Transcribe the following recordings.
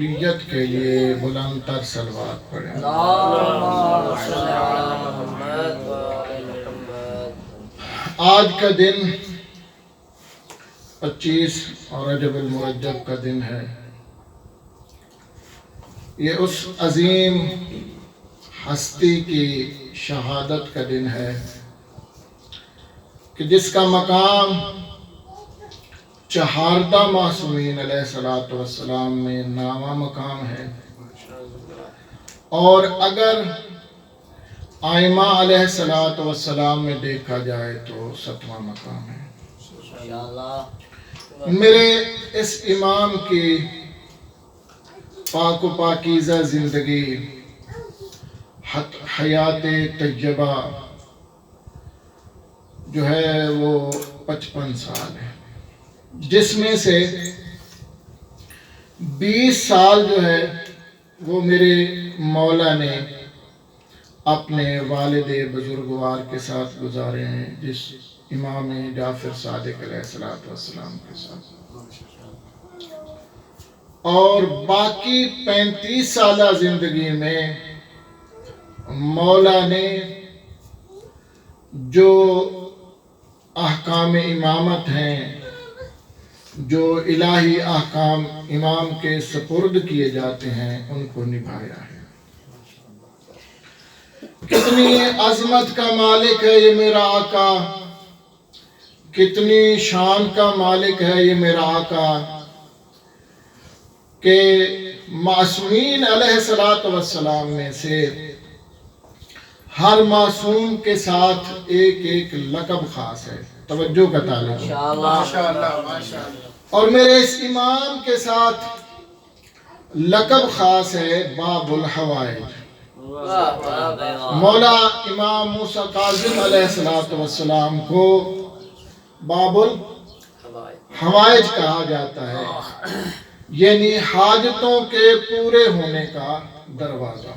شریعت کے لیے بلند تر صلوات پڑھیں۔ آج کا دن 25 رجب المرجب کا دن ہے۔ یہ اس عظیم ہستی کی شہادت کا دن ہے کہ جس کا مقام چہاردہ معصومین علیہ السلام میں نامہ مقام ہے، اور اگر ائمہ علیہ السلام میں دیکھا جائے تو 7واں مقام ہے۔ میرے اس امام کی پاک و پاکیزہ زندگی، حیات طیبہ جو ہے وہ 55 سال ہے، جس میں سے 20 سال جو ہے وہ میرے مولا نے اپنے والد بزرگوار کے ساتھ گزارے ہیں، جس امام جعفر صادق علیہ السلام کے ساتھ، اور باقی 35 سالہ زندگی میں مولا نے جو احکام امامت ہیں، جو الہی احکام امام کے سپرد کیے جاتے ہیں، ان کو نبھایا ہے۔ کتنی عظمت کا مالک ہے یہ میرا آقا، کتنی شان کا مالک ہے یہ میرا آقا کہ معصومین علیہ السلام میں سے ہر معصوم کے ساتھ ایک ایک لقب خاص ہے۔ توجہ کا تعلق ہے اور میرے اس امام کے ساتھ لقب خاص ہے باب الحوائج۔ مولا امام موسیٰ کاظم علیہ السلام کو باب الحوائج کہا جاتا ہے، یعنی حاجتوں کے پورے ہونے کا دروازہ۔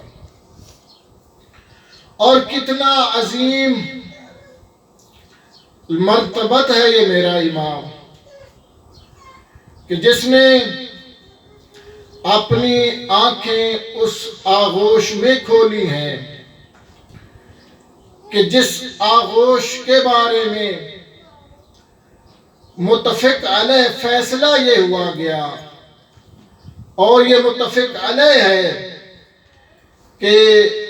اور کتنا عظیم مرتبت ہے یہ میرا امام کہ جس نے اپنی آنکھیں اس آغوش میں کھولی ہیں کہ جس آغوش کے بارے میں متفق علیہ فیصلہ یہ ہوا گیا، اور یہ متفق علیہ ہے کہ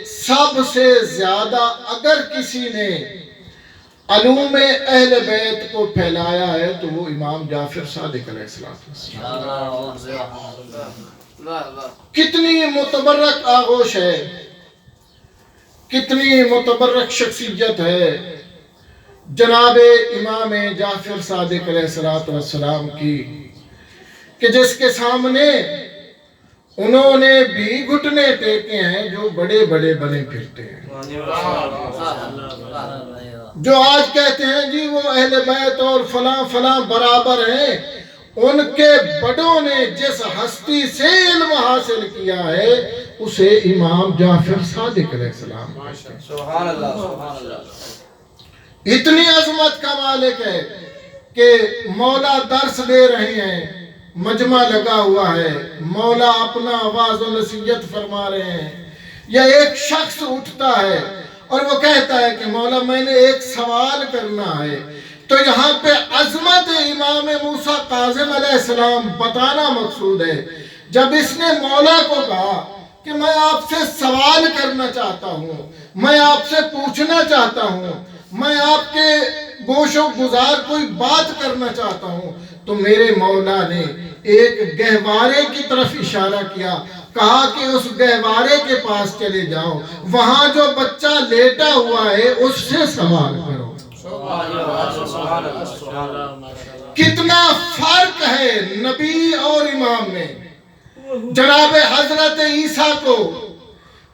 سب سے زیادہ اگر کسی نے علوم اہل بیت کو پھیلایا ہے تو وہ امام جعفر صادق علیہ السلام۔ کتنی متبرک آغوش ہے، کتنی متبرک شخصیت ہے جناب امام جعفر صادق علیہ السلام کی کہ جس کے سامنے انہوں نے بھی گھٹنے ٹیکے ہیں جو بڑے بڑے بنے پھرتے ہیں، جو آج کہتے ہیں جی وہ اہل بیت اور فلاں فلاں برابر ہیں۔ ان کے بڑوں نے جس ہستی سے علم حاصل کیا ہے اسے امام جعفر صادق علیہ السلام سبحان اللہ۔ اتنی عظمت کا مالک ہے کہ مولا درس دے رہے ہیں، مجمع لگا ہوا ہے، مولا اپنا آواز و نصیحت فرما رہے ہیں، یا ایک شخص اٹھتا ہے اور وہ کہتا ہے کہ مولا میں نے ایک سوال کرنا ہے، تو یہاں پہ عظمت امام موسیٰ کاظم علیہ السلام بتانا مقصود ہے۔ جب اس نے مولا کو کہا کہ میں آپ سے سوال کرنا چاہتا ہوں، میں آپ سے پوچھنا چاہتا ہوں، میں آپ کے گوش و گزار کوئی بات کرنا چاہتا ہوں، تو میرے مولا نے ایک گہوارے کی طرف اشارہ کیا، کہا کہ اس گہوارے کے پاس چلے جاؤ، وہاں جو بچہ لیٹا ہوا ہے اس سے سوال کرو۔ کتنا فرق ہے نبی اور امام میں۔ جناب حضرت عیسیٰ کو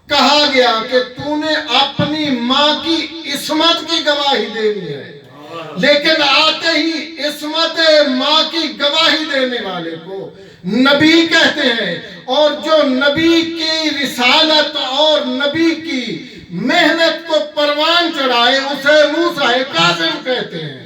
کہا گیا کہ تو نے اپنی ماں کی عصمت کی گواہی دینی ہے، لیکن آتے ہی عصمت ماں کی گواہی دینے والے کو نبی کہتے ہیں، اور جو نبی کی رسالت اور نبی کی محنت کو پروان چڑھائے اسے موسیٰ کاظم کہتے ہیں۔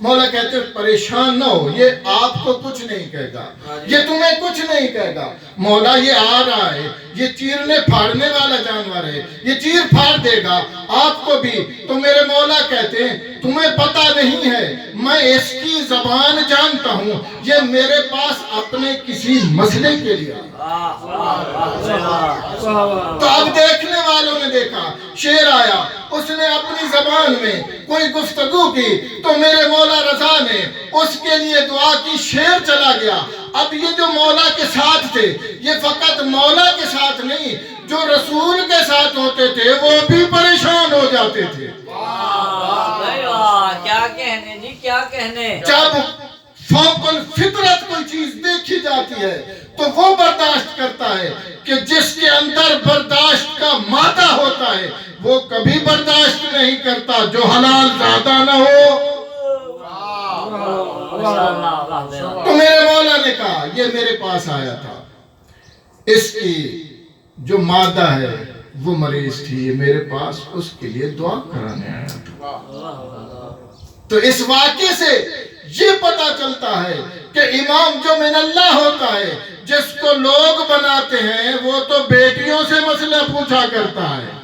مولا کہتے ہیں پریشان نہ ہو، یہ آپ کو کچھ نہیں کہے گا، یہ تمہیں کچھ نہیں کہے گا۔ مولا یہ آ رہا ہے، یہ چیرنے پھاڑنے والا جانور ہے، یہ چیر پھاڑ دے گا آپ کو بھی۔ تو میرے مولا کہتے ہیں تمہیں پتہ نہیں ہے، میں اس کی زبان جانتا ہوں، یہ میرے پاس اپنے کسی مسئلے کے لیے آیا۔ تو اب دیکھنے والوں نے دیکھا، شیر آیا، اس نے اپنی زبان میں کوئی گفتگو کی، تو میرے مولا رضا نے اس کے لیے دعا کی، شیر چلا گیا۔ اب یہ جو مولا کے ساتھ تھے، یہ فقط مولا کے ساتھ نہیں، جو رسول کے ساتھ ہوتے تھے وہ بھی پریشان ہو جاتے تھے۔ کیا کہنے جی، کیا کہنے۔ جب فوق الفطرت کوئی چیز دیکھی جاتی ہے تو وہ برداشت کرتا ہے، کہ جس کے اندر برداشت کا مادہ ہوتا ہے وہ کبھی برداشت نہیں کرتا جو حلال زیادہ نہ ہو۔ تو میرے مولا نے کہا یہ میرے پاس آیا تھا، اس کی جو مادہ ہے وہ مریض تھی، یہ میرے پاس اس کے لیے دعا کرانے آیا تھا۔ تو اس واقعے سے یہ پتا چلتا ہے کہ امام جو من اللہ ہوتا ہے، جس کو لوگ بناتے ہیں، وہ تو بیٹیوں سے مسئلہ پوچھا کرتا ہے۔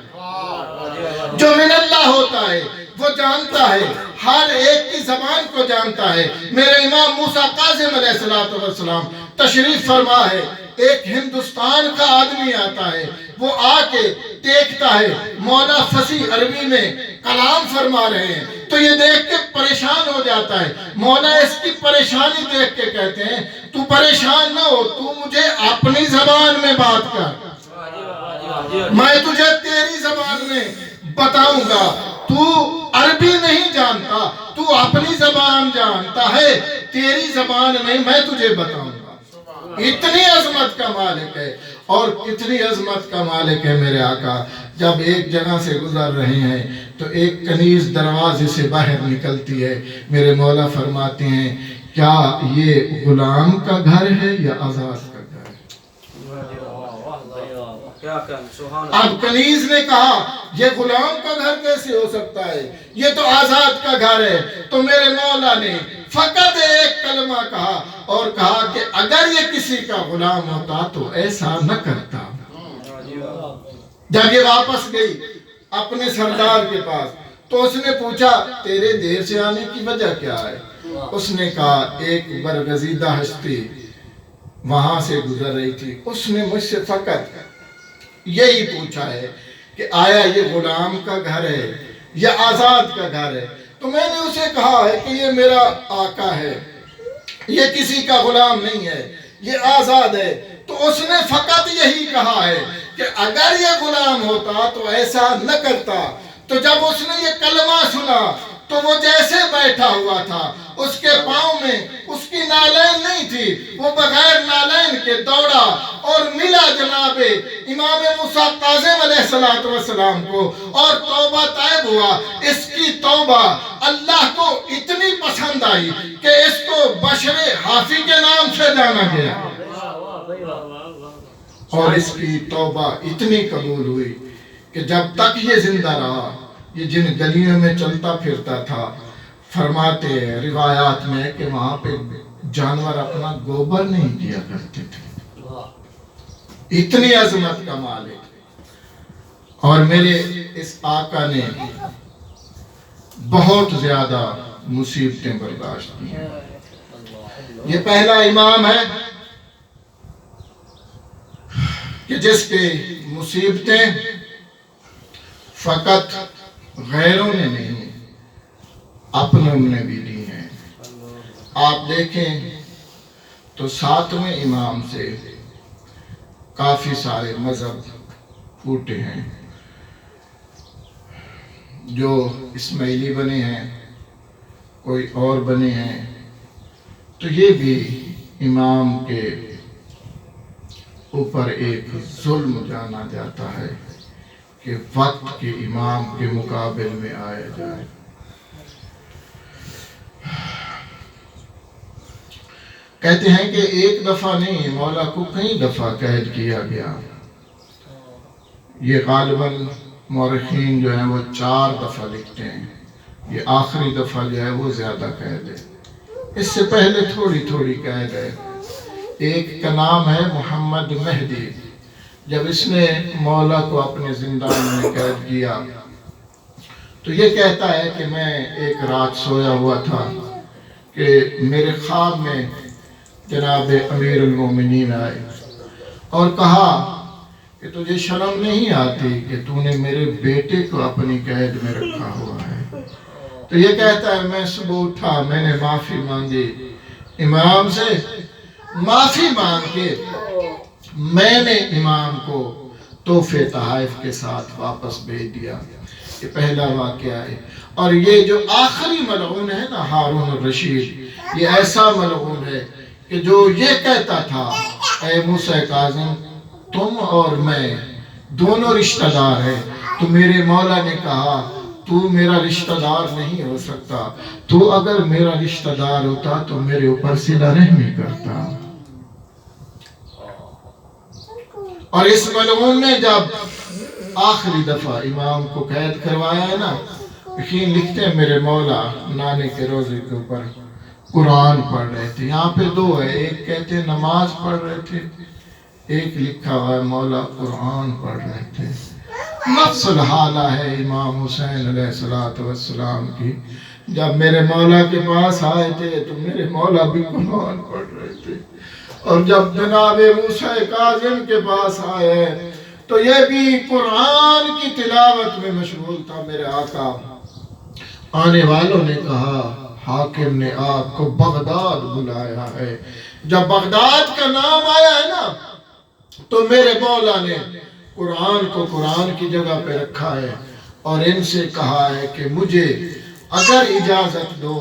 جو من اللہ ہوتا ہے وہ جانتا ہے، ہر ایک کی زبان کو جانتا ہے۔ میرے امام موسیٰ کاظم علیہ السلام تشریف فرما ہے، ایک ہندوستان کا آدمی آتا ہے، وہ آ کے دیکھتا ہے مولا فصیح عربی میں کلام فرما رہے ہیں، تو یہ دیکھ کے پریشان ہو جاتا ہے۔ مولا اس کی پریشانی دیکھ کے کہتے ہیں تو پریشان نہ ہو، تو مجھے اپنی زبان میں بات کر، میں تجھے تیری زبان میں بتاؤں گا۔ تو عربی نہیں جانتا، تو اپنی زبان جانتا ہے، تیری زبان میں تجھے بتاؤں گا۔ اتنی عظمت کا مالک ہے، اور کتنی عظمت کا مالک ہے میرے آقا۔ جب ایک جگہ سے گزر رہے ہیں تو ایک کنیز دروازے سے باہر نکلتی ہے، میرے مولا فرماتے ہیں کیا یہ غلام کا گھر ہے یا آزاد کا گھر ہے؟ اب کنیز نے کہا یہ غلام کا گھر کیسے ہو سکتا ہے، یہ تو آزاد کا گھر ہے۔ تو میرے مولا نے فقط ایک کلمہ کہا اور کہا کہ اگر یہ کسی کا غلام ہوتا تو ایسا نہ کرتا۔ جب یہ واپس گئی اپنے سردار کے پاس تو اس نے پوچھا تیرے دیر سے آنے کی وجہ کیا ہے؟ اس نے کہا ایک برگزیدہ ہستی وہاں سے گزر رہی تھی، اس نے مجھ سے فقط یہی پوچھا ہے کہ آیا یہ غلام کا گھر ہے یا آزاد کا گھر ہے؟ تو میں نے اسے کہا ہے کہ یہ میرا آقا ہے، یہ کسی کا غلام نہیں ہے، یہ آزاد ہے۔ تو اس نے فقط یہی کہا ہے کہ اگر یہ غلام ہوتا تو ایسا نہ کرتا۔ تو جب اس نے یہ کلمہ سنا تو وہ جیسے بیٹھا ہوا تھا، اس کے پاؤں میں اس کی نالین نہیں تھی، وہ بغیر نالین کے دوڑا اور ملا جناب امام موسیٰ کاظم علیہ السلام کو، اور توبہ طائب ہوا۔ اس کی توبہ اللہ کو اتنی پسند آئی کہ اس کو بشر حافی کے نام سے جانا گیا، اور اس کی توبہ اتنی قبول ہوئی کہ جب تک یہ زندہ رہا، یہ جن گلیوں میں چلتا پھرتا تھا، فرماتے ہیں روایات میں کہ وہاں پہ جانور اپنا گوبر نہیں دیا کرتے تھے۔ اتنی عظمت کا مالک۔ اور میرے اس آقا نے بہت زیادہ مصیبتیں برداشت کی ہیں۔ یہ پہلا امام ہے کہ جس کی مصیبتیں فقط غیروں نے نہیں، اپنوں نے بھی دی ہیں۔ آپ دیکھیں تو ساتویں امام سے کافی سارے مذہب پھوٹے ہیں، جو اسماعیلی بنے ہیں، کوئی اور بنے ہیں، تو یہ بھی امام کے اوپر ایک ظلم جانا جاتا ہے کہ وقت کے امام کے مقابل میں آیا جائے۔ کہتے ہیں کہ ایک دفعہ نہیں، مولا کو کئی دفعہ قید کیا گیا۔ یہ غالباً مورخین جو ہیں وہ 4 دفعہ لکھتے ہیں، یہ آخری دفعہ جو ہے وہ زیادہ قید ہے، اس سے پہلے تھوڑی تھوڑی قید ہے۔ ایک کا نام ہے محمد مہدی، جب اس نے مولا کو اپنے زندان میں قید کیا تو یہ کہتا ہے کہ میں ایک رات سویا ہوا تھا کہ میرے خواب میں جناب امیر المومنین آئے اور کہا کہ تجھے شرم نہیں آتی کہ تو نے میرے بیٹے کو اپنی قید میں رکھا ہوا ہے؟ تو یہ کہتا ہے میں صبح اٹھا، میں نے معافی مانگی امام سے، معافی مانگ کے میں نے امام کو تحفے تحائف کے ساتھ واپس بھیج دیا۔ یہ پہلا واقعہ ہے۔ اور یہ جو آخری ملعون ہے نا ہارون الرشید، یہ ایسا ملعون ہے کہ جو یہ کہتا تھا اے موسیٰ کاظم تم اور میں دونوں رشتہ دار ہیں، تو میرے مولا نے کہا تو میرا رشتہ دار نہیں ہو سکتا، تو اگر میرا رشتہ دار ہوتا تو میرے اوپر صلہ رحمی کرتا۔ اور اس ملعون نے جب آخری دفعہ امام کو قید کروایا ہے نا، یقین لکھتے ہیں میرے مولا نانے کے روزے کے اوپر قرآن پڑھ رہے تھے۔ یہاں پہ دو ہے، ایک کہتے ہیں نماز پڑھ رہے تھے، ایک لکھا ہوا ہے مولا قرآن پڑھ رہے تھے۔ نفس الحالہ ہے امام حسین علیہ السلام کی، جب میرے مولا کے پاس آئے تھے تو میرے مولا بھی قرآن پڑھ رہے تھے، اور جب جناب موسیٰ کاظم کے پاس آئے تو یہ بھی قرآن کی تلاوت میں مشغول تھا۔ میرے آقا آنے والوں نے کہا حاکم نے آپ کو بغداد بلایا ہے۔ جب بغداد کا نام آیا ہے نا تو میرے مولا نے قرآن کو قرآن کی جگہ پہ رکھا ہے اور ان سے کہا ہے کہ مجھے اگر اجازت دو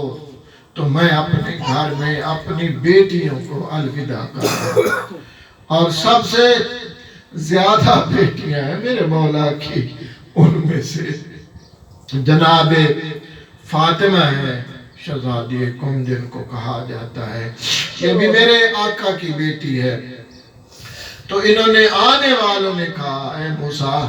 تو میں اپنے گھر میں اپنی بیٹیوں کو الوداع کروں، اور سب سے زیادہ بیٹیاں ہیں میرے مولا کی، ان میں سے جناب فاطمہ ہے شہزادی کم جن کو کہا جاتا ہے، یہ بھی میرے آقا کی بیٹی ہے۔ تو انہوں نے آنے والوں نے کہا اے موسیٰ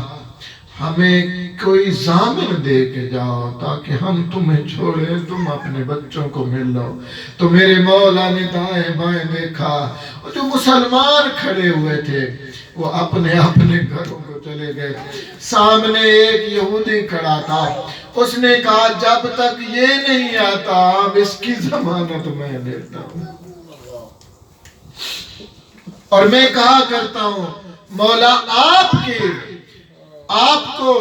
ہمیں کوئی ضامن دے کے جاؤ تاکہ ہم تمہیں چھوڑیں، تم اپنے بچوں کو مل لو۔ تو میرے مولا نے دائیں بائیں دیکھا، اور جو مسلمان کھڑے ہوئے تھے وہ اپنے اپنے گھروں کو چلے گئے۔ سامنے ایک یہودی کھڑا تھا، اس نے کہا جب تک یہ نہیں آتا اب اس کی ضمانت میں دیتا ہوں۔ اور میں کہا کرتا ہوں مولا آپ کو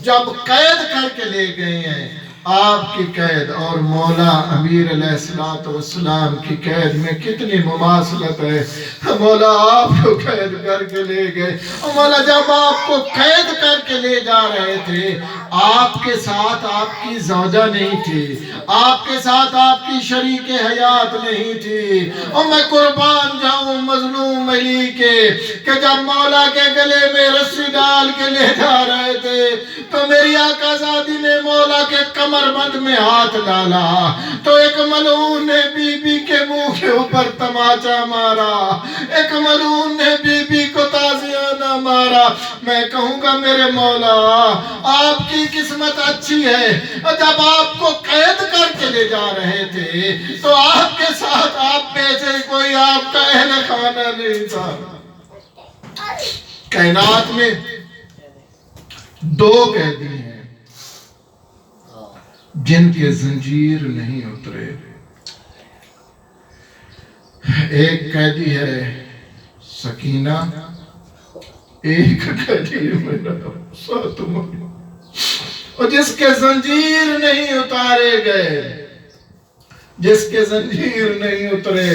جب قید کر کے لے گئے ہیں، آپ کی قید اور مولا امیر علیہ السلام کی قید میں کتنی مماثلت ہے۔ مولا آپ کو قید کر کے لے گئے، اور مولا جب آپ کو قید کر کے لے جا رہے تھے آپ کے ساتھ آپ کی زوجہ نہیں تھی، آپ کے ساتھ آپ کی شریک حیات نہیں تھی۔ اور میں قربان جاؤں مظلوم علی کے کہ جب مولا کے گلے میں رسی ڈال کے لے جا رہے تھے تو میری آقا زادی نے مولا کے کمر بند میں ہاتھ ڈالا تو ایک ملعون نے بی بی کے منہ کے اوپر تماچا مارا، ایک ملعون نے بی بی کو تازیانہ مارا۔ میں کہوں گا میرے مولا آپ کی قسمت اچھی ہے، جب آپ کو قید کر کے لے جا رہے تھے تو آپ کے ساتھ آپ میں سے کوئی آپ کا اہل خانہ نہیں تھا۔ کائنات میں دو قیدی ہیں جن کے زنجیر نہیں اترے، ایک قیدی ہے سکینہ، ایک قیدی ہے میرا فاطمہ، اور جس کے زنجیر نہیں اتارے گئے، جس کے زنجیر نہیں اترے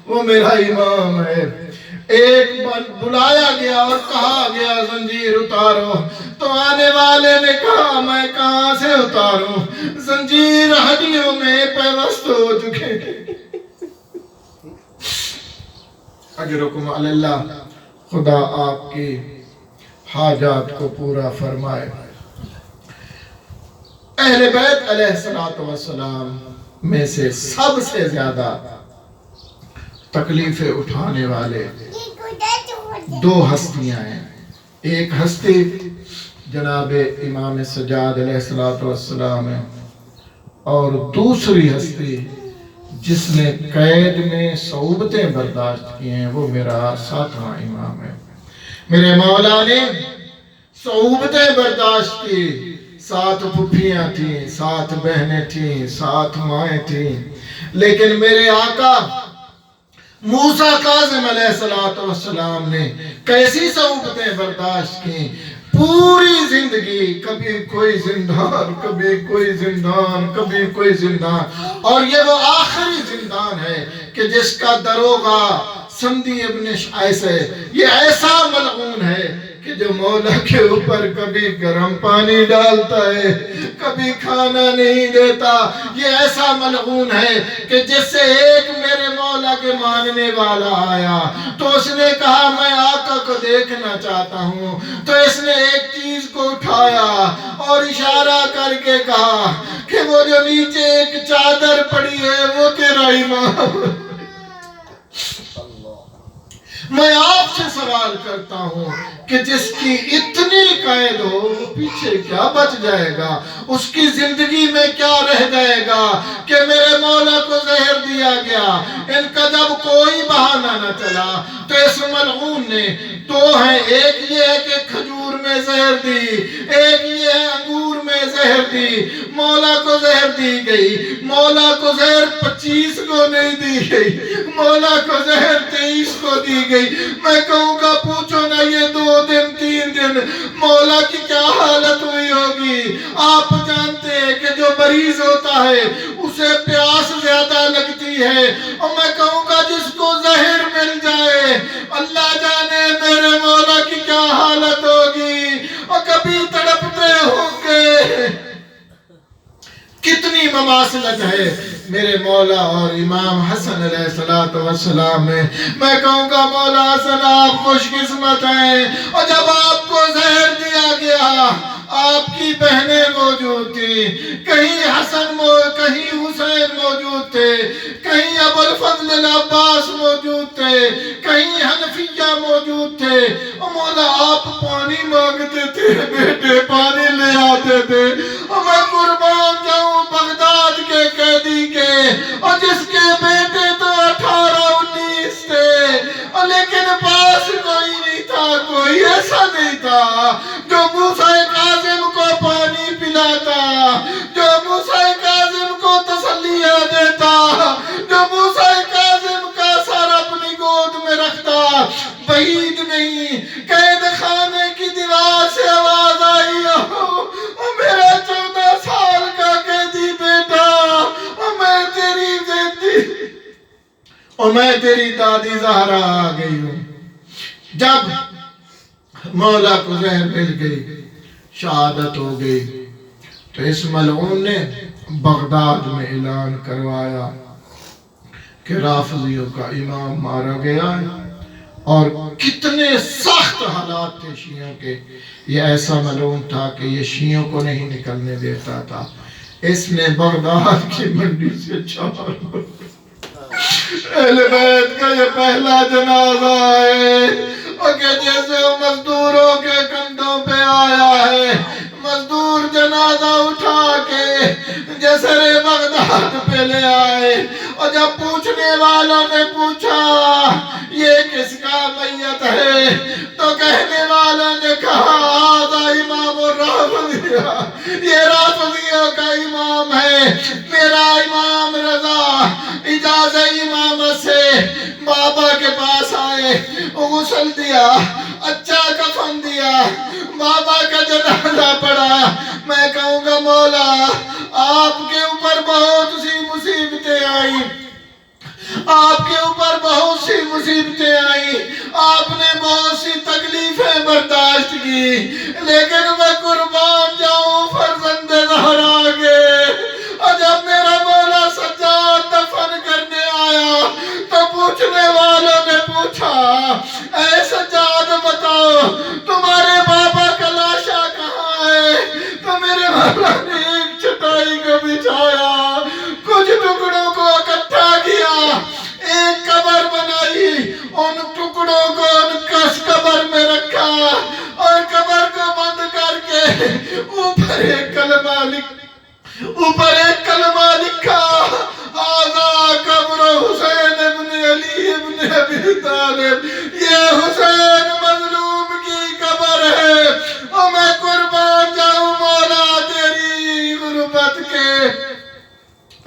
وہ میرا امام ہے۔ ایک بلایا گیا اور کہا گیا زنجیر اتارو، تو آنے والے نے کہا میں کہاں سے اتاروں، زنجیر ہڈیوں میں پیوست ہو چکے۔ اجرکم علی اللہ، خدا آپ کی حاجات کو پورا فرمائے۔ اہل بیت علیہ السلام میں سے سب سے زیادہ تکلیفیں اٹھانے والے دو ہستیاں ہیں۔ ایک ہستی جناب امام سجاد علیہ السلام ہے، اور دوسری ہستی جس نے قید میں صعوبتیں برداشت کی ہیں وہ میرا ساتواں امام ہے۔ میرے مولا نے صعوبتیں برداشت کی، 7 پھپھیاں تھیں، 7 بہنیں تھیں، 7 مائیں تھیں، لیکن میرے آقا موسیٰ کاظم علیہ السلام نے کیسی صعوبتیں برداشت کی؟ پوری زندگی کبھی کوئی زندان، کبھی کوئی زندان، کبھی کوئی زندان، اور یہ وہ آخری زندان ہے کہ جس کا دروغہ سندی ابن شائس ہے۔ یہ ایسا ملعون ہے کہ جو مولا کے اوپر کبھی گرم پانی ڈالتا ہے، کبھی کھانا نہیں دیتا۔ یہ ایسا ملعون ہے کہ جس سے ایک میرے مولا کے ماننے والا آیا تو اس نے کہا میں آقا کو دیکھنا چاہتا ہوں، تو اس نے ایک چیز کو اٹھایا اور اشارہ کر کے کہا کہ وہ جو نیچے ایک چادر پڑی ہے وہ تیرا امام۔ میں آپ سے سوال کرتا ہوں کہ جس کی اتنی قید ہو وہ پیچھے کیا بچ جائے گا؟ اس کی زندگی میں کیا رہ جائے گا کہ میرے مولا کو زہر دیا گیا؟ ان کا جب کوئی بہانہ نہ چلا تو اس ملعون نے 2 ہیں، ایک یہ ہے کہ کھجور میں زہر دی، ایک یہ ہے انگور میں زہر دی۔ مولا کو زہر دی گئی، مولا کو زہر 25 کو نہیں دی گئی، مولا کو زہر 23 کو دی گئی۔ میں کہوں گا پوچھو نا یہ 2 دن 3 دن مولا کی کیا حالت ہوئی ہوگی؟ آپ جانتے ہیں کہ جو مریض ہوتا ہے اسے پیاس زیادہ لگتی ہے، اور میں کہوں گا جس کو زہر مل جائے اللہ جانے میرے مولا کی کیا حالت ہوگی، اور کبھی تڑپتے ہوں گے۔ کتنی مماثلت ہے میرے مولا اور امام حسن علیہ السلام میں۔ میں کہوں گا مولا حسن آپ خوش قسمت ہیں، اور جب آپ کو زہر دیا گیا آپ کی بہنیں موجود تھیں، کہیں کہیں حسین موجود تھے، کہیں ابو الفضل العباس موجود تھے، کہیں حنفیہ موجود تھے، اور مولا آپ پانی مانگتے تھے، بیٹے پانی لے آتے تھے، اور میں قربان جاؤں بغداد کے قیدی کے، اور جس کے بیٹے تو 18-19 تھے، اور لیکن پاس کوئی نہیں تھا، کوئی ایسا نہیں تھا جو موسیٰ کاظم کو پانی پلاتا، جو موسیٰ کاظم کو تسلیہ دیتا، جو موسیٰ کاظم کا سر اپنی گود میں رکھتا۔ بعید نہیں قید خانے کی دیوار سے آواز آئی اور میرا 14 سال کا قیدی بیٹا، اور میں تیری دادی زہرا آ گئی ہوں۔ جب مولا کو زہر مل گئی، شہادت ہو گئی، تو اس ملعون نے بغداد میں اعلان کروایا کہ رافضیوں کا امام مارا گیا ہے، اور کتنے سخت حالات تھے شیعوں کے۔ یہ ایسا ملعون تھا کہ یہ شیعوں کو نہیں نکلنے دیتا تھا۔ اس نے بغداد کی منڈی سے 4 اہل بیت کا یہ پہلا جنازہ ہے، اور کہ جیسے مزدوروں کے کندھوں پہ آیا ہے، مزدور جنازہ اٹھا کے جسر بغداد پہ لے آئے، اور جب پوچھنے والوں نے پوچھا یہ کس کا میت ہے تو کہنے والوں نے کہا آدھا امام الرافضیہ، یہ رافضیوں کا امام ہے، میرا امام رضا۔ اجازت امامت سے بابا کے پاس آئے، غسل دیا، اچھا کفن دیا، بابا کا جنازہ پڑھا۔ میں کہوں گا مولا آپ کے اوپر بہت سی مصیبتیں آئیں، آپ کے اوپر بہت سی مصیبتیں آئیں، آپ نے بہت سی تکلیفیں برداشت کی، لیکن میں قربان جاؤں فرزند زہرا کے۔ اور جب میرا مولا سجاد دفن کرنے آیا تو پوچھنے والوں نے پوچھا اے سجاد بتاؤ تمہارے بابا کا لاشا کہاں ہے؟ تو میرے مولا نے ایک چٹائی کو بچھایا، کچھ ٹکڑوں کو اکٹھا کیا، ایک قبر بنائی، ان ٹکڑوں کو ان کس قبر میں رکھا، اور قبر کو بند کر کے اوپر ایک کلمہ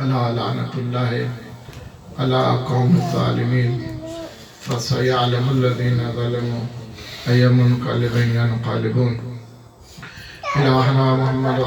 الا لعنت اللہ علی قوم الظالمین فسیعلم الذین ظلموا ای منقلب ینقلبون الہنا محمد